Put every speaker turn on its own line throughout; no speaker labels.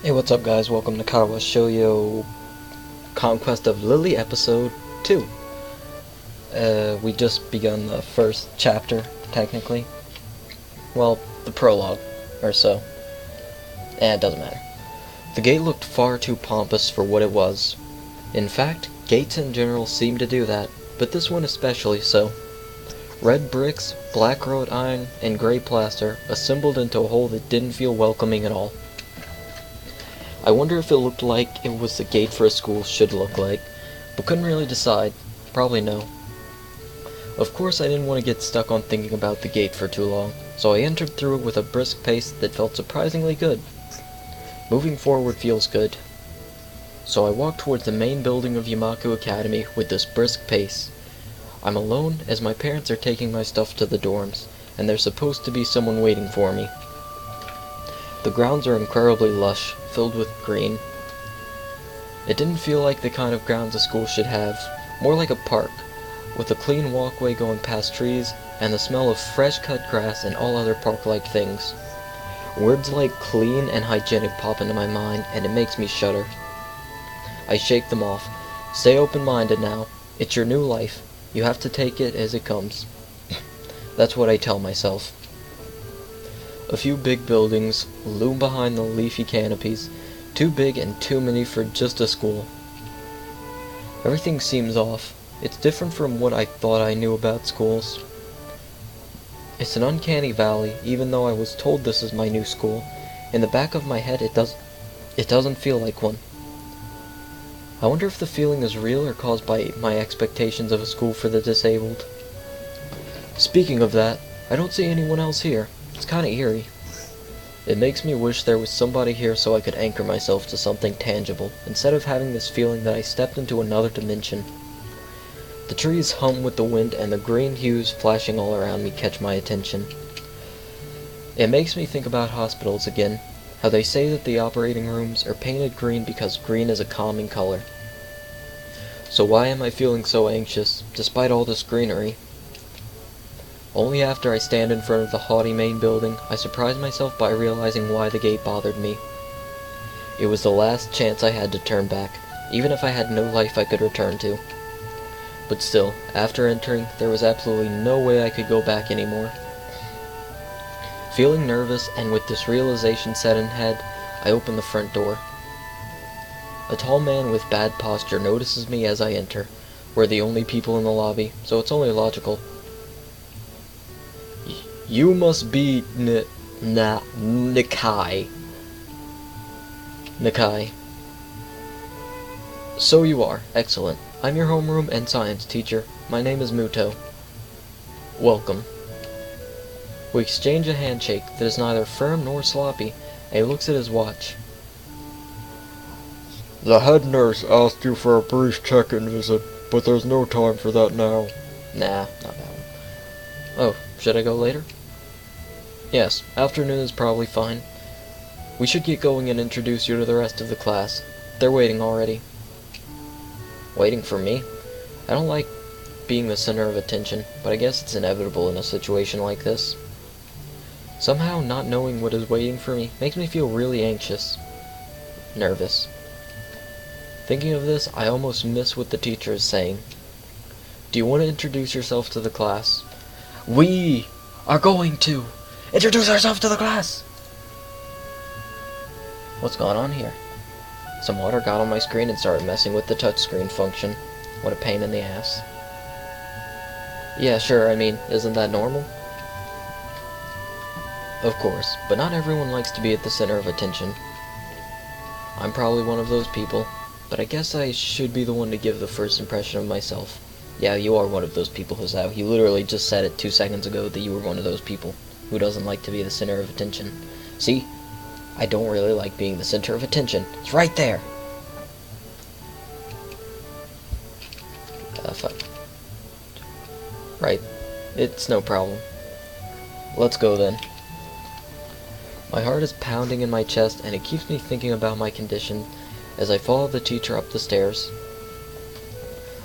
Hey, what's up guys? Welcome to Katawa Shoujo Conquest of Lilly episode 2. We just begun the first chapter, technically. Well, the prologue, or so. It doesn't matter. The gate looked far too pompous for what it was. In fact, gates in general seem to do that, but this one especially so. Red bricks, black wrought iron, and gray plaster assembled into a whole that didn't feel welcoming at all. I wonder if it looked like it was the gate for a school should look like, but couldn't really decide. Probably no. Of course I didn't want to get stuck on thinking about the gate for too long, so I entered through it with a brisk pace that felt surprisingly good. Moving forward feels good. So I walked towards the main building of Yamaku Academy with this brisk pace. I'm alone as my parents are taking my stuff to the dorms, and there's supposed to be someone waiting for me. The grounds are incredibly lush, filled with green. It didn't feel like the kind of grounds a school should have, more like a park, with a clean walkway going past trees, and the smell of fresh cut grass and all other park-like things. Words like clean and hygienic pop into my mind, and it makes me shudder. I shake them off. Stay open-minded now. It's your new life. You have to take it as it comes. That's what I tell myself. A few big buildings loom behind the leafy canopies, too big and too many for just a school. Everything seems off. It's different from what I thought I knew about schools. It's an uncanny valley, even though I was told this is my new school. In the back of my head, it doesn't feel like one. I wonder if the feeling is real or caused by my expectations of a school for the disabled. Speaking of that, I don't see anyone else here. It's kinda eerie. It makes me wish there was somebody here so I could anchor myself to something tangible, instead of having this feeling that I stepped into another dimension. The trees hum with the wind, and the green hues flashing all around me catch my attention. It makes me think about hospitals again, how they say that the operating rooms are painted green because green is a calming color. So why am I feeling so anxious, despite all this greenery? Only after I stand in front of the haughty main building, I surprise myself by realizing why the gate bothered me. It was the last chance I had to turn back, even if I had no life I could return to. But still, after entering, there was absolutely no way I could go back anymore. Feeling nervous, and with this realization set in head, I open the front door. A tall man with bad posture notices me as I enter. We're the only people in the lobby, so it's only logical. You must be Nakai. Nakai. So you are. Excellent. I'm your homeroom and science teacher. My name is Muto. Welcome. We exchange a handshake that is neither firm nor sloppy, and he looks at his watch.
The head nurse asked you for a brief check-in visit, but there's no time for that now.
Nah, not that one. Oh, should I go later? Yes, afternoon is probably fine. We should get going and introduce you to the rest of the class. They're waiting already. Waiting for me? I don't like being the center of attention, but I guess it's inevitable in a situation like this. Somehow not knowing what is waiting for me makes me feel really anxious. Nervous. Thinking of this, I almost miss what the teacher is saying. Do you want to introduce yourself to the class? We are going to introduce ourselves to the class! What's going on here? Some water got on my screen and started messing with the touchscreen function. What a pain in the ass. Yeah, sure, I mean, isn't that normal? Of course, but not everyone likes to be at the center of attention. I'm probably one of those people, but I guess I should be the one to give the first impression of myself. Yeah, you are one of those people, Hisao. You literally just said it 2 seconds ago that you were one of those people who doesn't like to be the center of attention. See? I don't really like being the center of attention. It's right there! Fuck. Right. It's no problem. Let's go then. My heart is pounding in my chest, and it keeps me thinking about my condition as I follow the teacher up the stairs.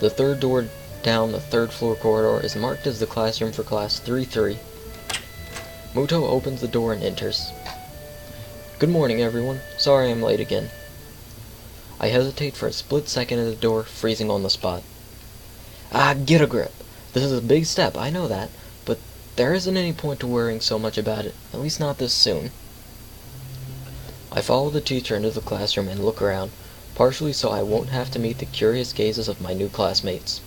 The third door down the third floor corridor is marked as the classroom for class 3-3. Muto opens the door and enters. Good morning, everyone. Sorry I'm late again. I hesitate for a split second at the door, freezing on the spot. Get a grip. This is a big step, I know that, but there isn't any point to worrying so much about it, at least not this soon. I follow the teacher into the classroom and look around, partially so I won't have to meet the curious gazes of my new classmates.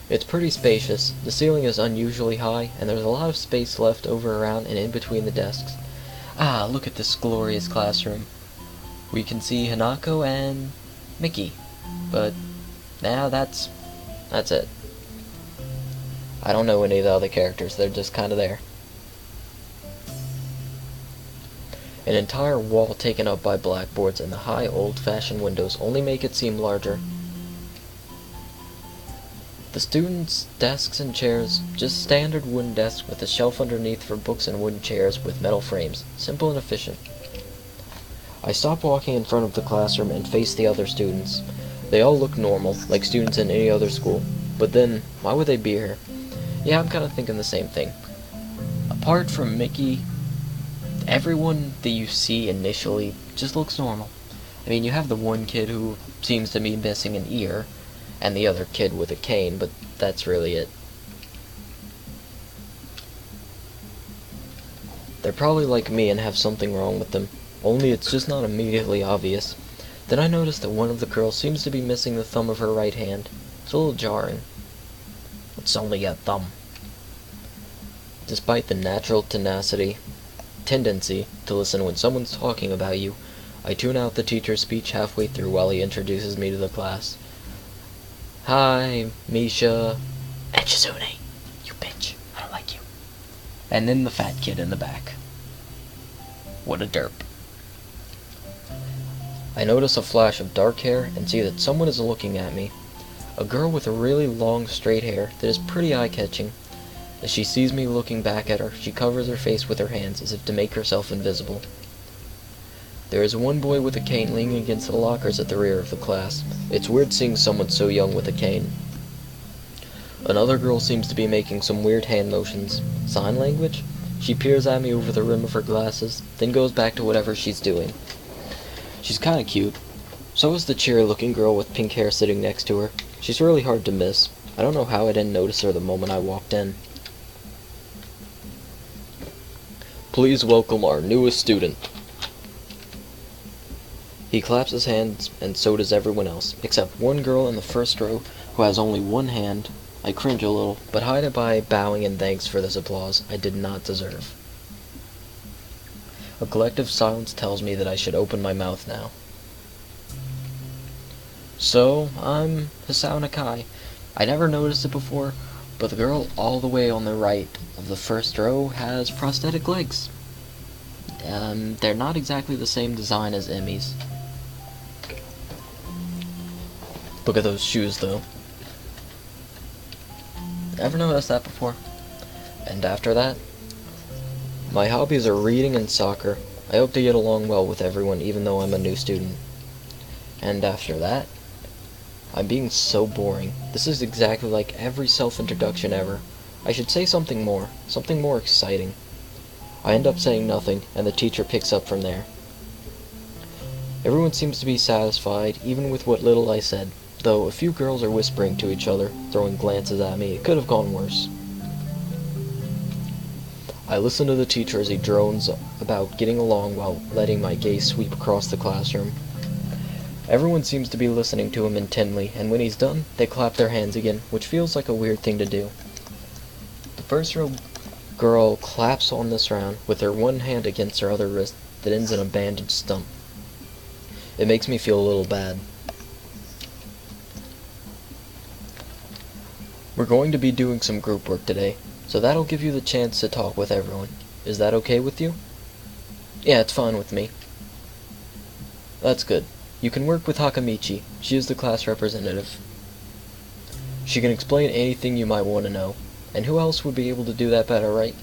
It's pretty spacious, the ceiling is unusually high, and there's a lot of space left over around and in between the desks. Look at this glorious classroom. We can see Hanako and Mickey, but now that's it. I don't know any of the other characters, they're just kinda there. An entire wall taken up by blackboards and the high old-fashioned windows only make it seem larger. The students' desks and chairs, just standard wooden desks with a shelf underneath for books and wooden chairs with metal frames, simple and efficient. I stop walking in front of the classroom and face the other students. They all look normal, like students in any other school, but then, why would they be here? Yeah, I'm kinda thinking the same thing. Apart from Mickey, everyone that you see initially just looks normal. I mean, you have the one kid who seems to be missing an ear, and the other kid with a cane, but that's really it. They're probably like me and have something wrong with them, only it's just not immediately obvious. Then I notice that one of the girls seems to be missing the thumb of her right hand. It's a little jarring. It's only a thumb. Despite the natural tendency to listen when someone's talking about you, I tune out the teacher's speech halfway through while he introduces me to the class. Hi, Misha. And Shizune. You bitch. I don't like you. And then the fat kid in the back. What a derp. I notice a flash of dark hair and see that someone is looking at me. A girl with a really long straight hair that is pretty eye-catching. As she sees me looking back at her, she covers her face with her hands as if to make herself invisible. There is one boy with a cane leaning against the lockers at the rear of the class. It's weird seeing someone so young with a cane. Another girl seems to be making some weird hand motions. Sign language? She peers at me over the rim of her glasses, then goes back to whatever she's doing. She's kinda cute. So is the cheery-looking girl with pink hair sitting next to her. She's really hard to miss. I don't know how I didn't notice her the moment I walked in. Please welcome our newest student. He claps his hands, and so does everyone else, except one girl in the first row who has only one hand. I cringe a little, but hide it by bowing in thanks for this applause I did not deserve. A collective silence tells me that I should open my mouth now. So, I'm Hisao Nakai. I never noticed it before, but the girl all the way on the right of the first row has prosthetic legs. They're not exactly the same design as Emmy's. Look at those shoes, though. Ever noticed that before? And after that? My hobbies are reading and soccer. I hope to get along well with everyone, even though I'm a new student. And after that? I'm being so boring. This is exactly like every self-introduction ever. I should say something more exciting. I end up saying nothing, and the teacher picks up from there. Everyone seems to be satisfied, even with what little I said, though a few girls are whispering to each other, throwing glances at me. It could have gone worse. I listen to the teacher as he drones about getting along while letting my gaze sweep across the classroom. Everyone seems to be listening to him intently, and when he's done, they clap their hands again, which feels like a weird thing to do. The first row girl claps on this round, with her one hand against her other wrist that ends in a bandaged stump. It makes me feel a little bad. We're going to be doing some group work today, so that'll give you the chance to talk with everyone. Is that okay with you? Yeah, it's fine with me. That's good. You can work with Hakamichi. She is the class representative. She can explain anything you might want to know. And who else would be able to do that better, right?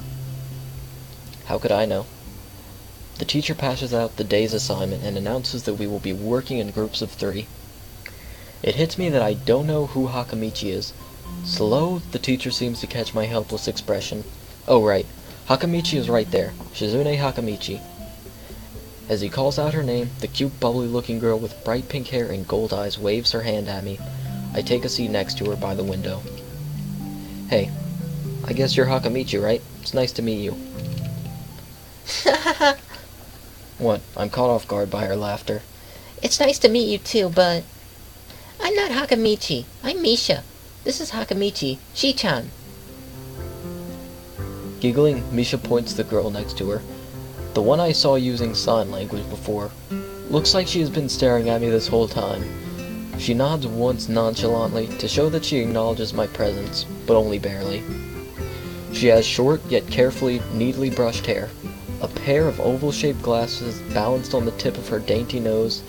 How could I know? The teacher passes out the day's assignment and announces that we will be working in groups of 3. It hits me that I don't know who Hakamichi is. Slow, the teacher seems to catch my helpless expression. Oh right, Hakamichi is right there. Shizune Hakamichi. As he calls out her name, the cute, bubbly-looking girl with bright pink hair and gold eyes waves her hand at me. I take a seat next to her by the window. Hey, I guess you're Hakamichi, right? It's nice to meet you. What? I'm caught off guard by her laughter.
It's nice to meet you too, but I'm not Hakamichi. I'm Misha. This is Hakamichi, Shi-chan.
Giggling, Misha points to the girl next to her. The one I saw using sign language before. Looks like she has been staring at me this whole time. She nods once nonchalantly to show that she acknowledges my presence, but only barely. She has short yet carefully, neatly brushed hair, a pair of oval-shaped glasses balanced on the tip of her dainty nose,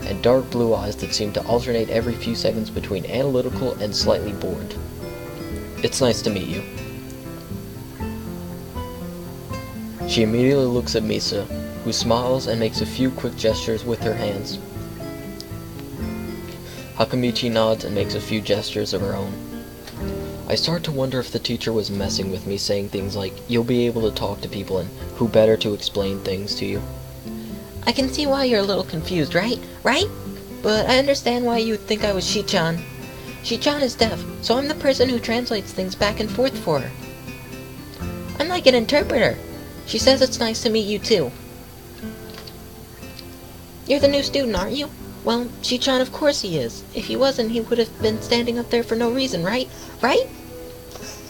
and dark blue eyes that seem to alternate every few seconds between analytical and slightly bored. It's nice to meet you. She immediately looks at Misa, who smiles and makes a few quick gestures with her hands. Hakamichi nods and makes a few gestures of her own. I start to wonder if the teacher was messing with me, saying things like, you'll be able to talk to people and who better to explain things to you.
I can see why you're a little confused, right? Right? But I understand why you would think I was Shi-chan. Shi-chan is deaf, so I'm the person who translates things back and forth for her. I'm like an interpreter. She says it's nice to meet you too. You're the new student, aren't you? Well, Shi-chan, of course he is. If he wasn't, he would have been standing up there for no reason, right? Right?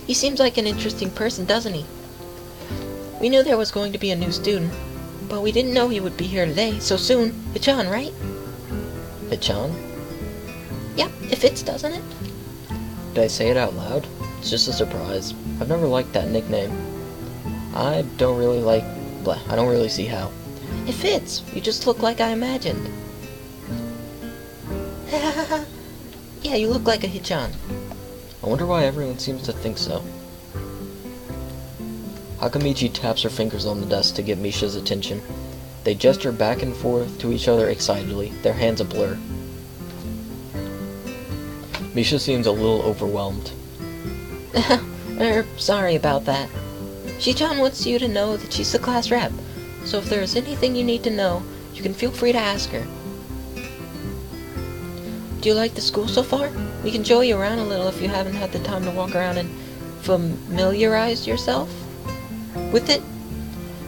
He seems like an interesting person, doesn't he? We knew there was going to be a new student, but we didn't know he would be here today, so soon. Hichan, right?
Hichan?
Yep, it fits, doesn't it?
Did I say it out loud? It's just a surprise. I've never liked that nickname. I don't really see how.
It fits. You just look like I imagined. Yeah, you look like a Hichan.
I wonder why everyone seems to think so. Hakamichi taps her fingers on the desk to get Misha's attention. They gesture back and forth to each other excitedly, their hands a blur. Misha seems a little overwhelmed.
Sorry about that. Shi-chan wants you to know that she's the class rep, so if there is anything you need to know, you can feel free to ask her. Do you like the school so far? We can show you around a little if you haven't had the time to walk around and familiarize yourself with it.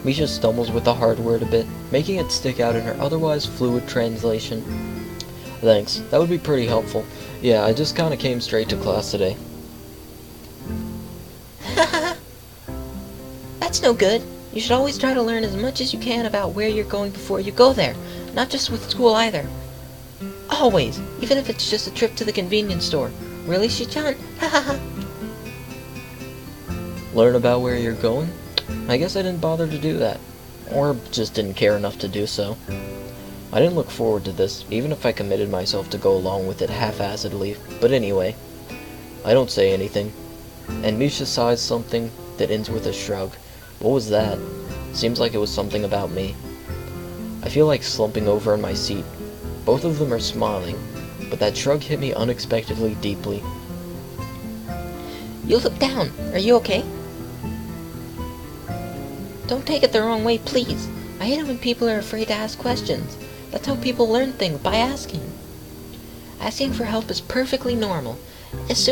Misha stumbles with the hard word a bit, making it stick out in her otherwise fluid translation. Thanks, that would be pretty helpful. Yeah, I just kinda came straight to class today.
That's no good. You should always try to learn as much as you can about where you're going before you go there. Not just with school either. Always, even if it's just a trip to the convenience store. Really, Shi-chan?
Learn about where you're going? I guess I didn't bother to do that. Or just didn't care enough to do so. I didn't look forward to this, even if I committed myself to go along with it half-assedly. But anyway, I don't say anything. And Misha sighs something that ends with a shrug. What was that? Seems like it was something about me. I feel like slumping over in my seat. Both of them are smiling, but that shrug hit me unexpectedly deeply.
You look down. Are you okay? Don't take it the wrong way, please. I hate it when people are afraid to ask questions. That's how people learn things, by asking. Asking for help is perfectly normal. As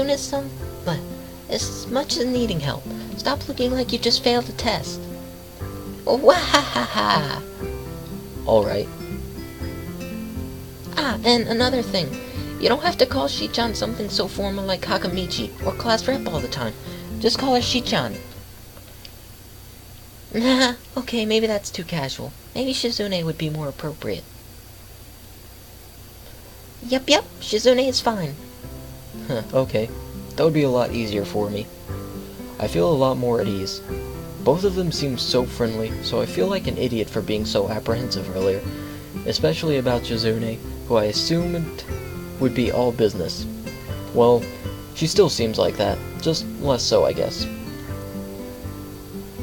much as needing help. Stop looking like you just failed a test. Wahahaha!
Alright.
And another thing. You don't have to call Shi-chan something so formal like Hakamichi or class rep all the time. Just call her Shi-chan. Nah, okay, maybe that's too casual. Maybe Shizune would be more appropriate. Yep, Shizune is fine.
Okay. That would be a lot easier for me. I feel a lot more at ease. Both of them seem so friendly, so I feel like an idiot for being so apprehensive earlier. Especially about Shizune, who I assumed would be all business. Well, she still seems like that, just less so, I guess.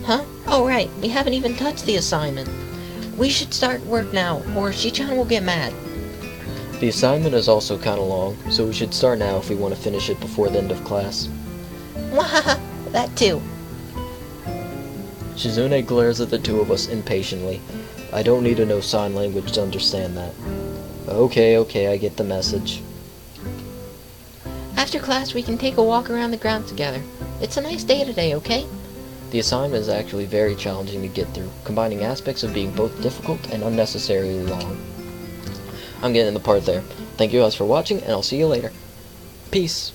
Huh? Oh right, we haven't even touched the assignment. We should start work now, or Shi-chan will get mad.
The assignment is also kinda long, so we should start now if we want to finish it before the end of class.
Wahaha, that too.
Shizune glares at the two of us impatiently. I don't need to know sign language to understand that. Okay, I get the message.
After class, we can take a walk around the grounds together. It's a nice day today, okay?
The assignment is actually very challenging to get through, combining aspects of being both difficult and unnecessarily long. I'm getting the part there. Thank you guys for watching, and I'll see you later. Peace.